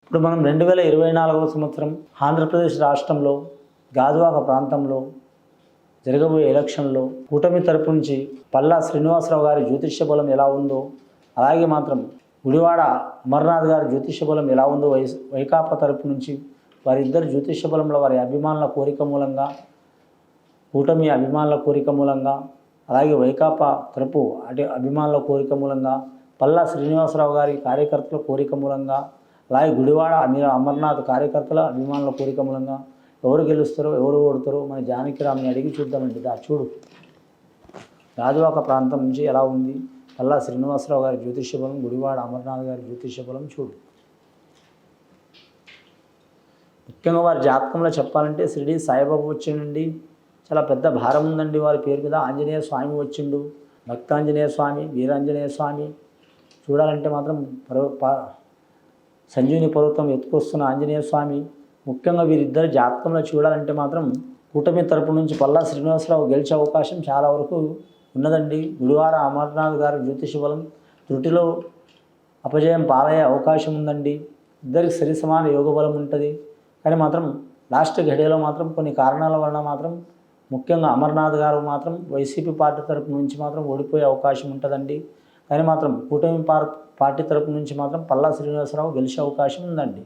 ఇప్పుడు మనం 2024వ సంవత్సరం ఆంధ్రప్రదేశ్ రాష్ట్రంలో గాజువాక ప్రాంతంలో జరగబోయే ఎలక్షన్లో కూటమి తరపు నుంచి పల్లా శ్రీనివాసరావు గారి జ్యోతిష్య బలం ఎలా ఉందో, అలాగే మాత్రం గుడివాడ అమర్నాథ్ గారి జ్యోతిష్య బలం ఎలా ఉందో వైకాపా తరపు నుంచి వారిద్దరు జ్యోతిష్య బలంలో వారి అభిమానుల కోరిక మూలంగా, కూటమి అభిమానుల కోరిక మూలంగా, అలాగే వైకాపా తరపు అభిమానుల కోరిక మూలంగా, పల్లా శ్రీనివాసరావు గారి కార్యకర్తల కోరిక మూలంగా, అలాగే గుడివాడ అమర్నాథ్ కార్యకర్తల అభిమానుల కోరిక మూలంగా ఎవరు గెలుస్తారో ఎవరు ఓడతారో మన జానకిరామ్ని అడిగి చూద్దామండి. చూడు గాజువాక ప్రాంతం నుంచి ఎలా ఉంది పల్లా శ్రీనివాసరావు గారి జ్యోతిష్య బలం, గుడివాడ అమర్నాథ్ గారి జ్యోతిష్య బలం చూడు. ముఖ్యంగా వారి జాతకంలో చెప్పాలంటే షిరిడి సాయిబాబా వచ్చిండండి, చాలా పెద్ద భారం ఉందండి వారి పేరు మీద. ఆంజనేయ స్వామి వచ్చిండు, భక్తాంజనేయ స్వామి, వీరాంజనేయ స్వామి. చూడాలంటే మాత్రం సంజీవిని పర్వతం ఎత్తుకొస్తున్న ఆంజనేయ స్వామి. ముఖ్యంగా వీరిద్దరు జాతకంలో చూడాలంటే మాత్రం కూటమి తరపు నుంచి పల్లా శ్రీనివాసరావు గెలిచే అవకాశం చాలా వరకు ఉన్నదండి. గుడివాడ అమర్నాథ్ గారి జ్యోతిష బలం త్రుటిలో అపజయం పాలయ్యే అవకాశం ఉందండి. ఇద్దరికి సరి సమాన యోగ బలం ఉంటుంది. కానీ మాత్రం లాస్ట్ ఘడియలో మాత్రం కొన్ని కారణాల వలన మాత్రం ముఖ్యంగా అమర్నాథ్ గారు మాత్రం వైసీపీ పార్టీ తరపు నుంచి మాత్రం ఓడిపోయే అవకాశం ఉంటుందండి. కానీ మాత్రం కూటమి పార్టీ తరపు నుంచి మాత్రం పల్లా శ్రీనివాసరావు గెలిచే అవకాశం ఉందండి.